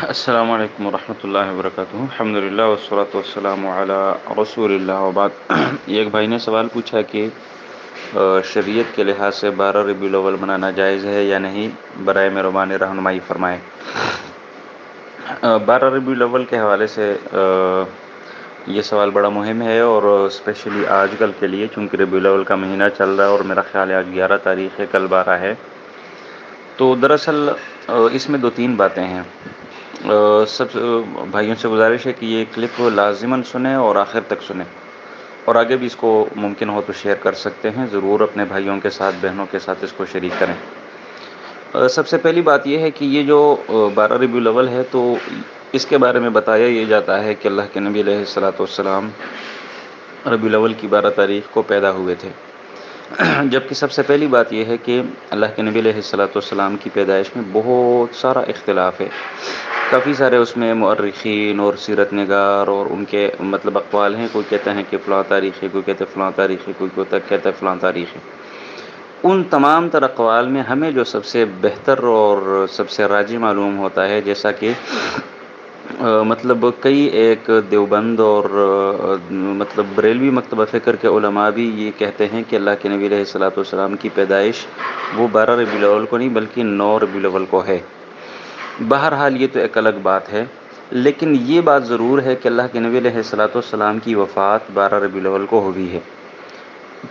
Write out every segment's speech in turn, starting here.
السلام علیکم ورحمۃ اللہ وبرکاتہ، الحمد للہ والصلاۃ والسلام علی رسول اللہ وبعد۔ ایک بھائی نے سوال پوچھا کہ شریعت کے لحاظ سے 12 ربیع الاول منانا جائز ہے یا نہیں، برائے مہربانی رہنمائی فرمائیں۔ 12 ربیع الاول کے حوالے سے یہ سوال بڑا مہم ہے، اور اسپیشلی آج کل کے لیے، چونکہ ربیع الاول کا مہینہ چل رہا ہے اور میرا خیال ہے آج 11 تاریخ ہے، کل 12 ہے۔ تو دراصل اس میں دو تین باتیں ہیں۔ سب بھائیوں سے گزارش ہے کہ یہ کلپ لازماً سنیں اور آخر تک سنیں، اور آگے بھی اس کو ممکن ہو تو شیئر کر سکتے ہیں، ضرور اپنے بھائیوں کے ساتھ، بہنوں کے ساتھ اس کو شریک کریں۔ سب سے پہلی بات یہ ہے کہ یہ جو 12 ربیع الاول ہے، تو اس کے بارے میں بتایا یہ جاتا ہے کہ اللہ کے نبی علیہ الصلاۃ والسلام ربیع الاول کی 12 تاریخ کو پیدا ہوئے تھے، جبکہ سب سے پہلی بات یہ ہے کہ اللہ کے نبی علیہ الصلاۃ والسلام کی پیدائش میں بہت سارا اختلاف ہے۔ کافی سارے اس میں مورخین اور سیرت نگار اور ان کے مطلب اقوال ہیں، کوئی کہتا ہے کہ فلاں تاریخ ہے، کوئی کہتا ہے فلاں تاریخ ہے، کوئی کہتا ہے فلاں تاریخ ہے۔ ان تمام تر اقوال میں ہمیں جو سب سے بہتر اور سب سے راجح معلوم ہوتا ہے، جیسا کہ مطلب کئی ایک دیوبند اور مطلب بریلوی مکتبہ فکر کے علماء بھی یہ کہتے ہیں کہ اللہ کے نبی علیہ الصلاۃ والسلام کی پیدائش وہ 12 ربیع الاول کو نہیں بلکہ 9 ربیع الاول کو ہے۔ بہرحال یہ تو ایک الگ بات ہے، لیکن یہ بات ضرور ہے کہ اللہ کے نبی علیہ الصلاۃ والسلام کی وفات 12 ربیع الاول کو ہوئی ہے۔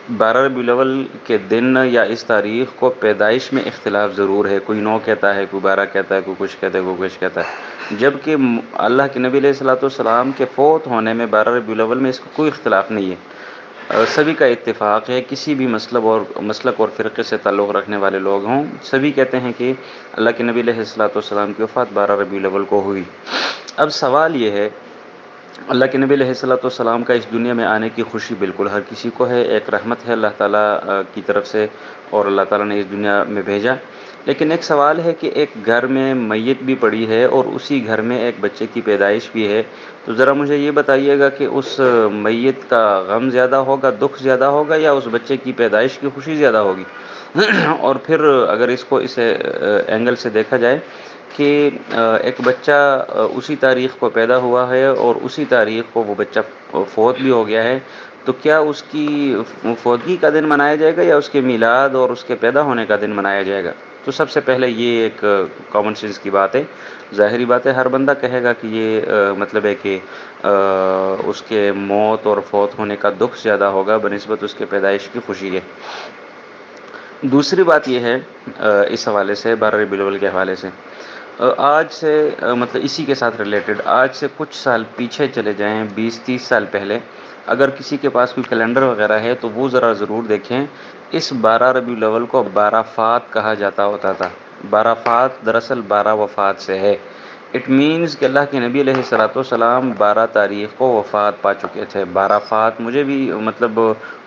12 ربیع الاول کے دن یا اس تاریخ کو پیدائش میں اختلاف ضرور ہے، کوئی 9 کہتا ہے، کوئی 12 کہتا ہے، کوئی کچھ کہتا ہے، کوئی کچھ کہتا ہے، جبکہ اللہ کے نبی علیہ الصلاۃ والسلام کے فوت ہونے میں 12 ربیع الاول میں اس کا کوئی اختلاف نہیں ہے۔ سبھی کا اتفاق ہے، کسی بھی مسلک اور فرقے سے تعلق رکھنے والے لوگ ہوں، سبھی کہتے ہیں کہ اللہ کے نبی علیہ الصلاۃ والسلام کی وفات 12 ربیع الاول کو ہوئی۔ اب سوال یہ ہے، اللہ کے نبی علیہ الصلاۃ والسلام کا اس دنیا میں آنے کی خوشی بالکل ہر کسی کو ہے، ایک رحمت ہے اللہ تعالیٰ کی طرف سے، اور اللہ تعالیٰ نے اس دنیا میں بھیجا۔ لیکن ایک سوال ہے کہ ایک گھر میں میت بھی پڑی ہے اور اسی گھر میں ایک بچے کی پیدائش بھی ہے، تو ذرا مجھے یہ بتائیے گا کہ اس میت کا غم زیادہ ہوگا، دکھ زیادہ ہوگا، یا اس بچے کی پیدائش کی خوشی زیادہ ہوگی؟ اور پھر اگر اس کو اس اینگل سے دیکھا جائے کہ ایک بچہ اسی تاریخ کو پیدا ہوا ہے اور اسی تاریخ کو وہ بچہ فوت بھی ہو گیا ہے، تو کیا اس کی فوتگی کا دن منایا جائے گا یا اس کے میلاد اور اس کے پیدا ہونے کا دن منایا جائے گا؟ تو سب سے پہلے یہ ایک کامن سینس کی بات ہے، ظاہری بات ہے، ہر بندہ کہے گا کہ یہ مطلب ہے کہ اس کے موت اور فوت ہونے کا دکھ زیادہ ہوگا بنسبت اس کے پیدائش کی خوشی کے۔ دوسری بات یہ ہے اس حوالے سے، 12 ربیع الاول کے حوالے سے، آج سے مطلب اسی کے ساتھ ریلیٹڈ، آج سے کچھ سال پیچھے چلے جائیں، 20-30 سال پہلے، اگر کسی کے پاس کوئی کیلنڈر وغیرہ ہے تو وہ ذرا ضرور دیکھیں، اس 12 ربیع الاول کو 12 کہا جاتا ہوتا تھا۔ 12 دراصل 12 وفات سے ہے۔ اٹ مینز کہ اللہ کے نبی علیہ الصلاۃ والسلام 12 تاریخ کو وفات پا چکے تھے۔ 12 مجھے بھی مطلب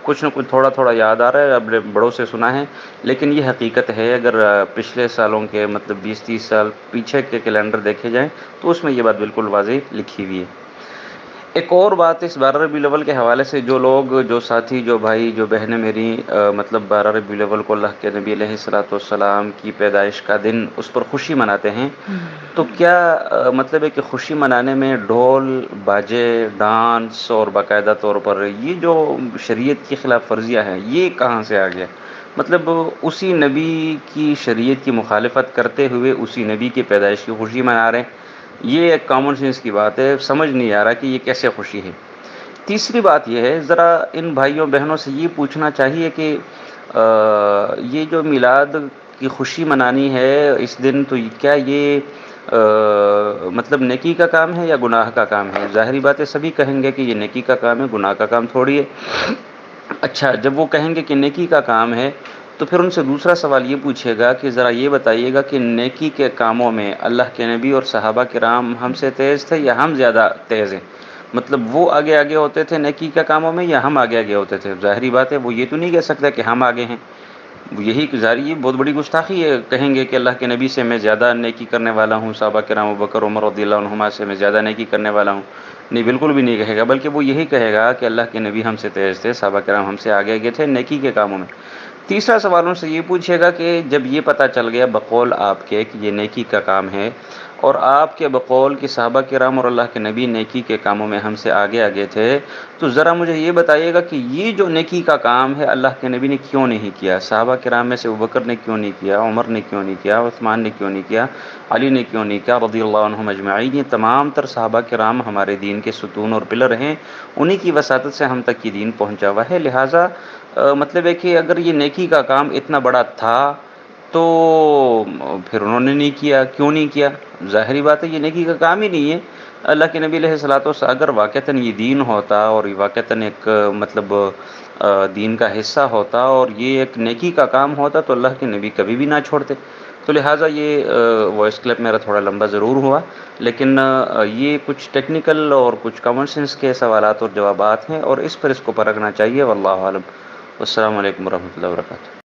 کچھ نہ کچھ تھوڑا تھوڑا یاد آ رہا ہے، اب بڑوں سے سنا ہے، لیکن یہ حقیقت ہے۔ اگر پچھلے سالوں کے مطلب 20-30 سال پیچھے کے کیلنڈر دیکھے جائیں تو اس میں یہ بات بالکل واضح لکھی ہوئی ہے۔ ایک اور بات اس 12 ربیع الاول کے حوالے سے، جو لوگ، جو ساتھی، جو بھائی، جو بہنیں میری مطلب 12 ربیع الاول کو اللہ کے نبی علیہ الصلاۃ والسلام کی پیدائش کا دن اس پر خوشی مناتے ہیں، تو کیا مطلب ہے کہ خوشی منانے میں ڈھول، باجے، ڈانس اور باقاعدہ طور پر یہ جو شریعت کی خلاف ورزیاں ہیں، یہ کہاں سے آ گیا؟ مطلب اسی نبی کی شریعت کی مخالفت کرتے ہوئے اسی نبی کی پیدائش کی خوشی منا رہے ہیں۔ یہ ایک کامن سینس کی بات ہے، سمجھ نہیں آ رہا کہ یہ کیسے خوشی ہے۔ تیسری بات یہ ہے، ذرا ان بھائیوں بہنوں سے یہ پوچھنا چاہیے کہ یہ جو میلاد کی خوشی منانی ہے اس دن، تو کیا یہ مطلب نیکی کا کام ہے یا گناہ کا کام ہے؟ ظاہری بات ہے، سبھی کہیں گے کہ یہ نیکی کا کام ہے، گناہ کا کام تھوڑی ہے۔ اچھا، جب وہ کہیں گے کہ نیکی کا کام ہے، تو پھر ان سے دوسرا سوال یہ پوچھے گا کہ ذرا یہ بتائیے گا کہ نیکی کے کاموں میں اللہ کے نبی اور صحابہ کرام ہم سے تیز تھے یا ہم زیادہ تیز ہیں؟ مطلب وہ آگے آگے ہوتے تھے نیکی کے کاموں میں یا ہم آگے آگے ہوتے تھے؟ ظاہری بات ہے وہ یہ تو نہیں کہہ سکتا کہ ہم آگے ہیں، یہی ظاہری بہت بڑی گستاخی ہے، کہیں گے کہ اللہ کے نبی سے میں زیادہ نیکی کرنے والا ہوں، صحابہ کرام ابوبکر عمر رضی اللہ عنہما سے میں زیادہ نیکی کرنے والا ہوں۔ نہیں، بالکل بھی نہیں کہے گا، بلکہ وہ یہی کہے گا کہ اللہ کے نبی ہم سے تیز تھے، صحابہ کرام ہم سے آگے آگے تھے نیکی کے کاموں میں۔ تیسرا سوال ان سے یہ پوچھے گا کہ جب یہ پتہ چل گیا بقول آپ کے کہ یہ نیکی کا کام ہے، اور آپ کے بقول کہ صحابہ کرام اور اللہ کے نبی نیکی کے کاموں میں ہم سے آگے آگے تھے، تو ذرا مجھے یہ بتائیے گا کہ یہ جو نیکی کا کام ہے اللہ کے نبی نے کیوں نہیں کیا؟ صحابہ کرام میں سے ابوبکر نے کیوں نہیں کیا، عمر نے کیوں نہیں کیا، عثمان نے کیوں نہیں کیا، علی نے کیوں نہیں کیا رضی اللہ عنہم اجمعین؟ یہ تمام تر صحابہ کرام ہمارے دین کے ستون اور پلر ہیں، انہی کی وساطت سے ہم تک یہ دین پہنچا ہوا ہے۔ لہٰذا مطلب ہے کہ اگر یہ نیکی کا کام اتنا بڑا تھا تو پھر انہوں نے نہیں کیا، کیوں نہیں کیا؟ ظاہری بات ہے یہ نیکی کا کام ہی نہیں ہے۔ اللہ کے نبی علیہ الصلوۃ والسلام اگر واقعتاً یہ دین ہوتا اور یہ واقعتاً ایک مطلب دین کا حصہ ہوتا اور یہ ایک نیکی کا کام ہوتا تو اللہ کے نبی کبھی بھی نہ چھوڑتے۔ تو لہٰذا یہ وائس کلپ میرا تھوڑا لمبا ضرور ہوا، لیکن یہ کچھ ٹیکنیکل اور کچھ کامن سینس کے سوالات اور جوابات ہیں، اور اس پر اس کو پرکھنا چاہیے۔ واللہ عالم۔ السلام علیکم ورحمۃ اللہ وبرکاتہ۔